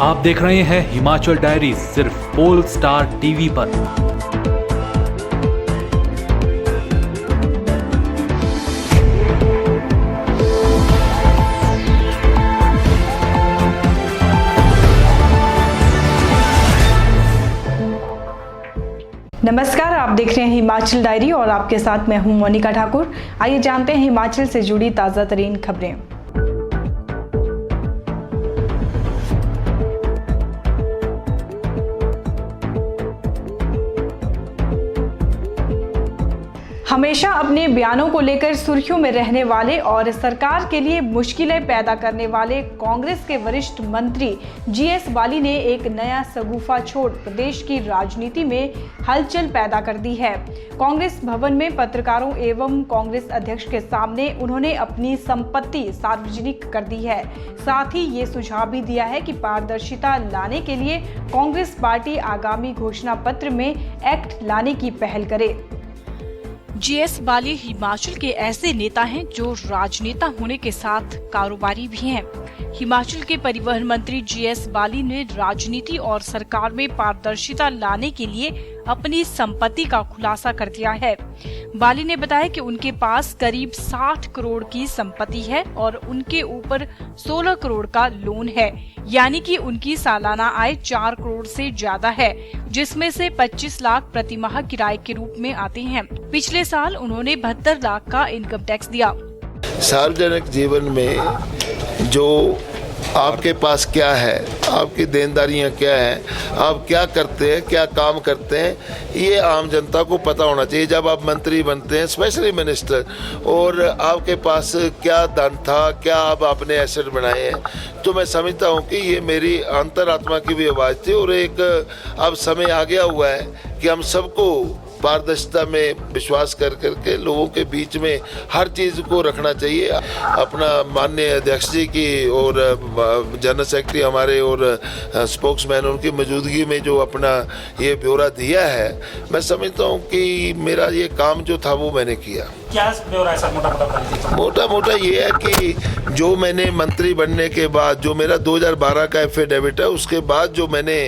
आप देख रहे हैं हिमाचल डायरी सिर्फ पोल स्टार टीवी पर। नमस्कार, आप देख रहे हैं हिमाचल डायरी और आपके साथ मैं हूं मोनिका ठाकुर। आइए जानते हैं हिमाचल से जुड़ी ताज़ा तरीन खबरें। हमेशा अपने बयानों को लेकर सुर्खियों में रहने वाले और सरकार के लिए मुश्किलें पैदा करने वाले कांग्रेस के वरिष्ठ मंत्री जीएस बाली ने एक नया शगुफा छोड़ प्रदेश की राजनीति में हलचल पैदा कर दी है। कांग्रेस भवन में पत्रकारों एवं कांग्रेस अध्यक्ष के सामने उन्होंने अपनी संपत्ति सार्वजनिक कर दी है। साथ ही ये सुझाव भी दिया है कि पारदर्शिता लाने के लिए कांग्रेस पार्टी आगामी घोषणा पत्र में एक्ट लाने की पहल करे। जीएस बाली हिमाचल के ऐसे नेता हैं जो राजनेता होने के साथ कारोबारी भी हैं। हिमाचल के परिवहन मंत्री जीएस बाली ने राजनीति और सरकार में पारदर्शिता लाने के लिए अपनी संपत्ति का खुलासा कर दिया है। बाली ने बताया कि उनके पास करीब 60 करोड़ की संपत्ति है और उनके ऊपर 16 करोड़ का लोन है, यानी कि उनकी सालाना आय 4 करोड़ से ज्यादा है, जिसमें से 25 लाख प्रति माह किराए के रूप में आते हैं। पिछले साल उन्होंने 72 लाख का इनकम टैक्स दिया। सार्वजनिक जीवन में जो आपके पास क्या है, आपकी देनदारियां क्या हैं, आप क्या करते हैं, क्या काम करते हैं, ये आम जनता को पता होना चाहिए। जब आप मंत्री बनते हैं, स्पेशली मिनिस्टर, और आपके पास क्या धन था, क्या आप आपने एसेट बनाए हैं, तो मैं समझता हूँ कि ये मेरी अंतरात्मा की भी आवाज़ थी। और एक अब समय आ गया हुआ है कि हम सबको पारदर्शिता में विश्वास कर करके लोगों के बीच में हर चीज़ को रखना चाहिए। अपना माननीय अध्यक्ष जी की और जनरल सेक्रेटरी हमारे और स्पोक्समैन उनकी मौजूदगी में जो अपना ये ब्यौरा दिया है, मैं समझता हूँ कि मेरा ये काम जो था वो मैंने किया। क्या ब्यौरा है सर? मोटा मोटा ये है कि जो मैंने मंत्री बनने के बाद जो मेरा 2012 का एफिडेविट है, उसके बाद जो मैंने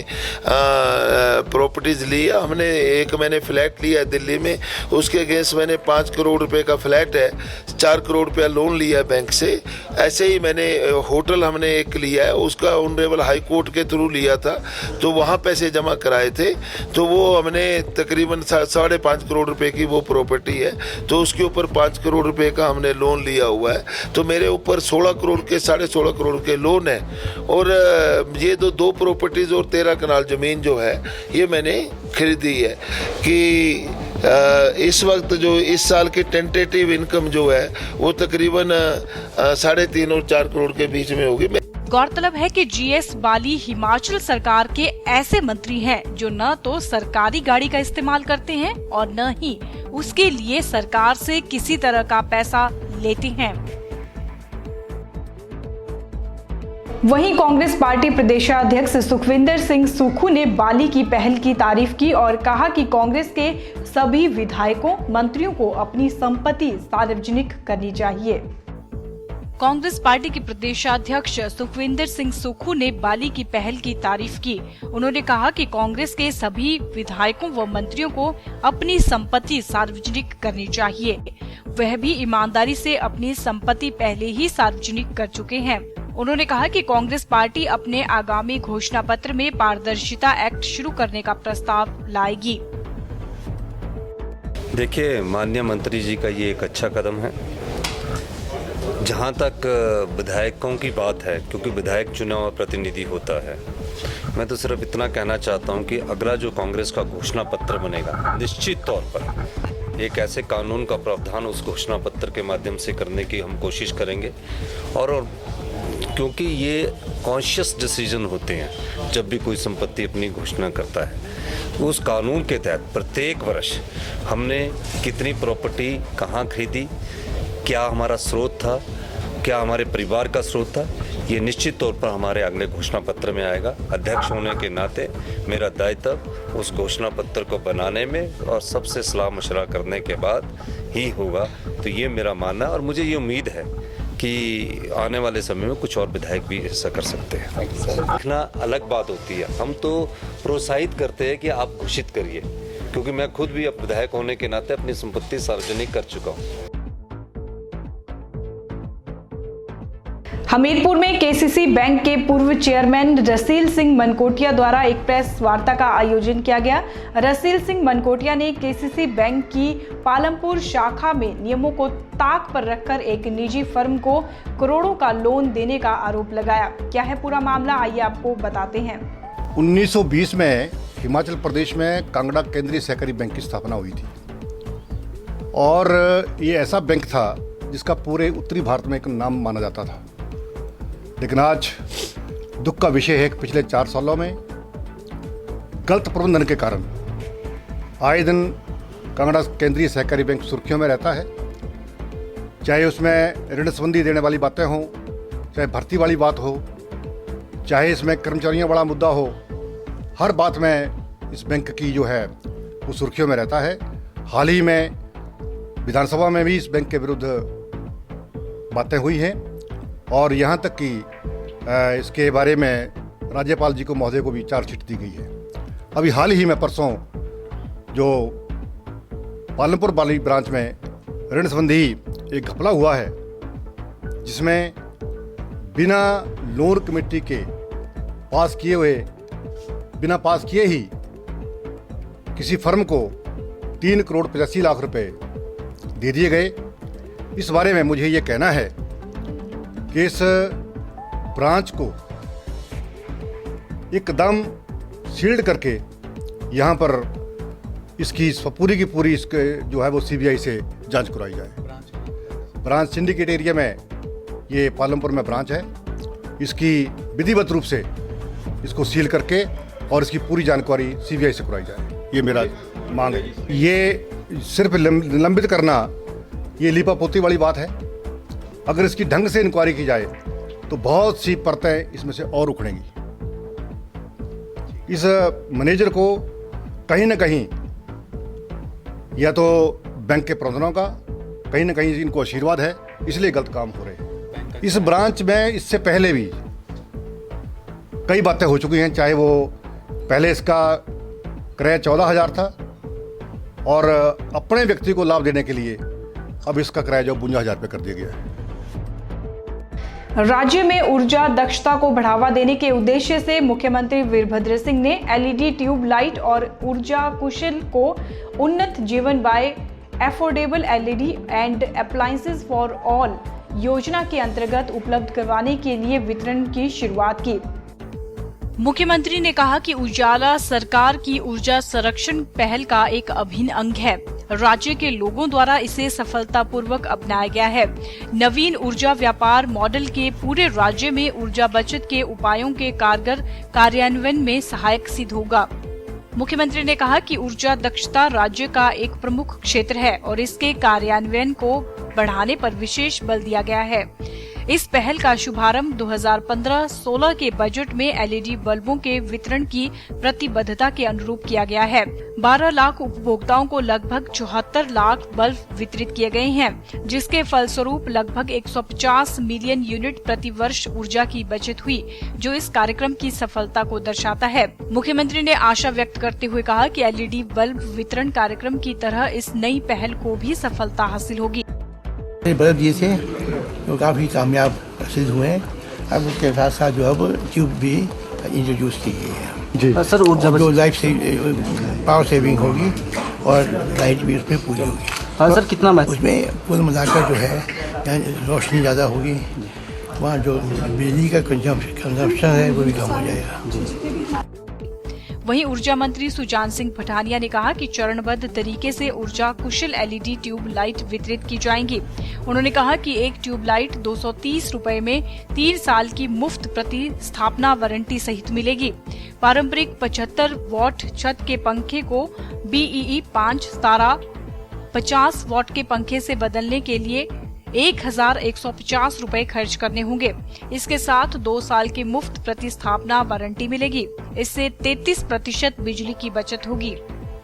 प्रॉपर्टीज ली, हमने एक मैंने फ्लैट लिया है दिल्ली में, उसके अगेंस्ट मैंने 5 करोड़ रुपए का फ्लैट है, 4 करोड़ रुपया लोन लिया है बैंक से। ऐसे ही मैंने होटल हमने एक लिया है, उसका ऑनरेबल हाई कोर्ट के थ्रू लिया था, तो वहाँ पैसे जमा कराए थे, तो वो हमने तकरीबन 5.5 करोड़ रुपए की वो प्रॉपर्टी है, तो उसके ऊपर 5 करोड़ रुपए का हमने लोन लिया हुआ है। तो मेरे ऊपर 16 करोड़ के 16.5 करोड़ के लोन है। और ये दो प्रॉपर्टीज और 13 कनाल जमीन जो है ये मैंने खरीदी है कि इस वक्त जो इस साल की टेंटेटिव इनकम जो है वो तकरीबन 3.5 और 4 करोड़ के बीच में होगी। गौरतलब है कि जीएस बाली हिमाचल सरकार के ऐसे मंत्री हैं जो न तो सरकारी गाड़ी का इस्तेमाल करते हैं और न ही उसके लिए सरकार से किसी तरह का पैसा लेते हैं। वहीं कांग्रेस पार्टी प्रदेशाध्यक्ष सुखविंदर सिंह सुक्खू ने बाली की पहल की तारीफ की और कहा कि कांग्रेस के सभी विधायकों, मंत्रियों को अपनी संपत्ति सार्वजनिक करनी चाहिए। कांग्रेस पार्टी के प्रदेशाध्यक्ष सुखविंदर सिंह सुक्खू ने बाली की पहल की तारीफ की। उन्होंने कहा कि कांग्रेस के सभी विधायकों व मंत्रियों को अपनी संपत्ति सार्वजनिक करनी चाहिए। वह भी ईमानदारी से अपनी संपत्ति पहले ही सार्वजनिक कर चुके हैं। उन्होंने कहा कि कांग्रेस पार्टी अपने आगामी घोषणा पत्र में पारदर्शिता एक्ट शुरू करने का प्रस्ताव लाएगी। देखिए, माननीय मंत्री जी का ये एक अच्छा कदम है। जहाँ तक विधायकों की बात है, क्योंकि विधायक चुना हुआ प्रतिनिधि होता है, मैं तो सिर्फ इतना कहना चाहता हूँ कि अगला जो कांग्रेस का घोषणा पत्र बनेगा, निश्चित तौर पर एक ऐसे कानून का प्रावधान उस घोषणा पत्र के माध्यम से करने की हम कोशिश करेंगे। और क्योंकि ये कॉन्शियस डिसीजन होते हैं जब भी कोई संपत्ति अपनी घोषणा करता है, तो उस कानून के तहत प्रत्येक वर्ष हमने कितनी प्रॉपर्टी कहाँ खरीदी, क्या हमारा स्रोत था, क्या हमारे परिवार का स्रोत था, ये निश्चित तौर पर हमारे अगले घोषणा पत्र में आएगा। अध्यक्ष होने के नाते मेरा दायित्व उस घोषणा पत्र को बनाने में और सबसे सलाह मशवरा करने के बाद ही होगा। तो ये मेरा मानना है और मुझे ये उम्मीद है कि आने वाले समय में कुछ और विधायक भी ऐसा कर सकते हैं। देखना अलग बात होती है, हम तो प्रोत्साहित करते हैं कि आप घोषित करिए, क्योंकि मैं खुद भी अब विधायक होने के नाते अपनी संपत्ति सार्वजनिक कर चुका हूँ। हमीरपुर में केसीसी बैंक के पूर्व चेयरमैन रसील सिंह मनकोटिया द्वारा एक प्रेस वार्ता का आयोजन किया गया। रसील सिंह मनकोटिया ने केसीसी बैंक की पालमपुर शाखा में नियमों को ताक पर रखकर एक निजी फर्म को करोड़ों का लोन देने का आरोप लगाया। क्या है पूरा मामला, आइए आपको बताते हैं। 1920 में हिमाचल प्रदेश में कांगड़ा केंद्रीय सहकारी बैंक की स्थापना हुई थी और ये ऐसा बैंक था जिसका पूरे उत्तरी भारत में एक नाम माना जाता था। लेकिन आज दुख का विषय है कि पिछले 4 सालों में गलत प्रबंधन के कारण आए दिन कांगड़ा केंद्रीय सहकारी बैंक सुर्खियों में रहता है। चाहे उसमें ऋण संबंधी देने वाली बातें हों, चाहे भर्ती वाली बात हो, चाहे इसमें कर्मचारियों बड़ा मुद्दा हो, हर बात में इस बैंक की जो है वो सुर्खियों में रहता है। हाल ही में विधानसभा में भी इस बैंक के विरुद्ध बातें हुई हैं और यहाँ तक कि इसके बारे में राज्यपाल जी को महोदय को भी चार्जशीट दी गई है। अभी हाल ही में परसों जो पालमपुर वाली ब्रांच में ऋण संबंधी एक घपला हुआ है, जिसमें बिना लोन कमेटी के पास किए ही किसी फर्म को 3 करोड़ 85 लाख रुपए दे दिए गए। इस बारे में मुझे ये कहना है कि इस ब्रांच को एकदम सील्ड करके यहाँ पर इसकी पूरी की पूरी इसके जो है वो सीबीआई से जांच कराई जाए। ब्रांच सिंडिकेट एरिया में ये पालमपुर में ब्रांच है, इसकी विधिवत रूप से इसको सील करके और इसकी पूरी जानकारी सीबीआई से कराई जाए, ये मेरा मांग है। ये सिर्फ निलंबित करना ये लीपापोती वाली बात है। अगर इसकी ढंग से इंक्वायरी की जाए तो बहुत सी परतें इसमें से और उखड़ेंगी। इस मैनेजर को कहीं ना कहीं या तो बैंक के प्रबंधनों का कहीं ना कहीं इनको आशीर्वाद है, इसलिए गलत काम हो रहे हैं। इस ब्रांच में इससे पहले भी कई बातें हो चुकी हैं। चाहे वो पहले इसका क्रय 14,000 था और अपने व्यक्ति को लाभ देने के लिए अब इसका क्रय जो 52,000 रुपये कर दिया गया है। राज्य में ऊर्जा दक्षता को बढ़ावा देने के उद्देश्य से मुख्यमंत्री वीरभद्र सिंह ने एलईडी ट्यूब लाइट और ऊर्जा कुशल को Unnat Jeevan by affordable LED and appliances for all योजना के अंतर्गत उपलब्ध करवाने के लिए वितरण की शुरुआत की। मुख्यमंत्री ने कहा कि उजाला सरकार की ऊर्जा संरक्षण पहल का एक अभिन्न अंग है। राज्य के लोगों द्वारा इसे सफलतापूर्वक अपनाया गया है। नवीन ऊर्जा व्यापार मॉडल के पूरे राज्य में ऊर्जा बचत के उपायों के कारगर कार्यान्वयन में सहायक सिद्ध होगा। मुख्यमंत्री ने कहा कि ऊर्जा दक्षता राज्य का एक प्रमुख क्षेत्र है और इसके कार्यान्वयन को बढ़ाने पर विशेष बल दिया गया है। इस पहल का शुभारंभ 2015-16 के बजट में एलईडी बल्बों के वितरण की प्रतिबद्धता के अनुरूप किया गया है। 12 लाख उपभोक्ताओं को लगभग 74 लाख बल्ब वितरित किए गए हैं, जिसके फलस्वरूप लगभग 150 मिलियन यूनिट प्रति वर्ष ऊर्जा की बचत हुई, जो इस कार्यक्रम की सफलता को दर्शाता है। मुख्यमंत्री ने आशा व्यक्त करते हुए कहा कि एलईडी बल्ब वितरण कार्यक्रम की तरह इस नई पहल को भी सफलता हासिल होगी। बल्ब दिए थे तो काफ़ी कामयाब सिद्ध हुए हैं। अब उसके साथ साथ जो है ट्यूब भी इंट्रोड्यूस की गई है जी। सर ऊर्जा जो लाइफ से पावर सेविंग होगी और लाइट भी उसमें पूरी होगी। हाँ सर, कितना उसमें कुल मिलाकर जो है रोशनी ज़्यादा होगी, वहाँ जो बिजली का कंजम्पशन है वो भी कम हो जाएगा। वहीं ऊर्जा मंत्री सुजान सिंह पठानिया ने कहा कि चरणबद्ध तरीके से ऊर्जा कुशल एलईडी ट्यूब लाइट वितरित की जाएंगी। उन्होंने कहा कि एक ट्यूब लाइट 230 रुपए में 3 साल की मुफ्त प्रतिस्थापना वारंटी सहित मिलेगी। पारंपरिक 75 वॉट छत के पंखे को BEE 5 तारा 50 वॉट के पंखे से बदलने के लिए 1,150 रुपए खर्च करने होंगे। इसके साथ 2 साल की मुफ्त प्रतिस्थापना वारंटी मिलेगी। इससे 33% बिजली की बचत होगी।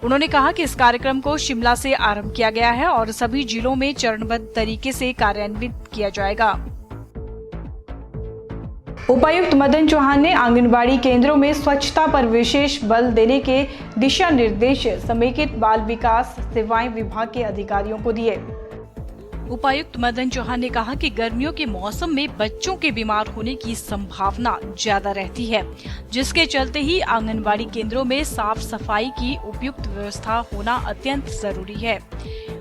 उन्होंने कहा कि इस कार्यक्रम को शिमला से आरंभ किया गया है और सभी जिलों में चरणबद्ध तरीके से कार्यान्वित किया जाएगा। उपायुक्त मदन चौहान ने आंगनबाड़ी केंद्रों में स्वच्छता पर विशेष बल देने के दिशा निर्देश समेकित बाल विकास सेवाएं विभाग के अधिकारियों को दिए। उपायुक्त मदन चौहान ने कहा कि गर्मियों के मौसम में बच्चों के बीमार होने की संभावना ज्यादा रहती है, जिसके चलते ही आंगनबाड़ी केंद्रों में साफ सफाई की उपयुक्त व्यवस्था होना अत्यंत जरूरी है।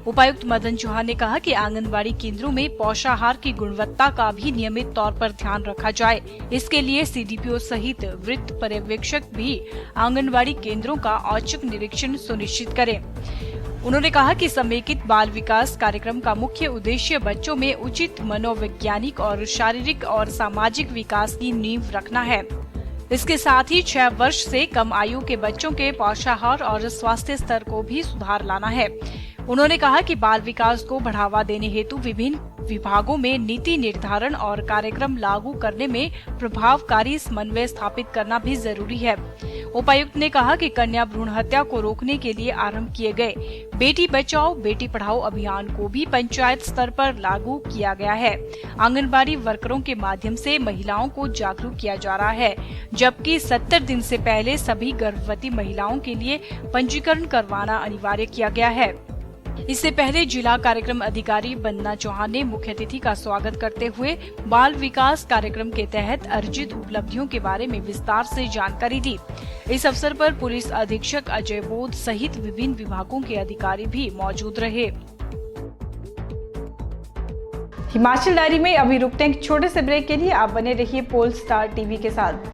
उपायुक्त मदन चौहान ने कहा कि आंगनबाड़ी केंद्रों में पोषाहार की गुणवत्ता का भी नियमित तौर पर ध्यान रखा जाए। इसके लिए सीडीपीओ सहित वृत्त पर्यवेक्षक भी आंगनबाड़ी केंद्रों का औचक निरीक्षण सुनिश्चित करें। उन्होंने कहा कि समेकित बाल विकास कार्यक्रम का मुख्य उद्देश्य बच्चों में उचित मनोवैज्ञानिक और शारीरिक और सामाजिक विकास की नींव रखना है। इसके साथ ही 6 वर्ष से कम आयु के बच्चों के पोषाहार और स्वास्थ्य स्तर को भी सुधार लाना है। उन्होंने कहा कि बाल विकास को बढ़ावा देने हेतु विभिन्न विभागों में नीति निर्धारण और कार्यक्रम लागू करने में प्रभावकारी समन्वय स्थापित करना भी जरूरी है। उपायुक्त ने कहा कि कन्या भ्रूण हत्या को रोकने के लिए आरंभ किए गए बेटी बचाओ बेटी पढ़ाओ अभियान को भी पंचायत स्तर पर लागू किया गया है। आंगनबाड़ी वर्करों के माध्यम से महिलाओं को जागरूक किया जा रहा है, जबकि 70 दिन से पहले सभी गर्भवती महिलाओं के लिए पंजीकरण करवाना अनिवार्य किया गया है। इससे पहले जिला कार्यक्रम अधिकारी वंदना चौहान ने मुख्य अतिथि का स्वागत करते हुए बाल विकास कार्यक्रम के तहत अर्जित उपलब्धियों के बारे में विस्तार से जानकारी दी। इस अवसर पर पुलिस अधीक्षक अजय बोध सहित विभिन्न विभागों के अधिकारी भी मौजूद रहे। हिमाचल डायरी में अभी रुकते हैं एक छोटे से ब्रेक के लिए। आप बने रहिए पोल स्टार टीवी के साथ।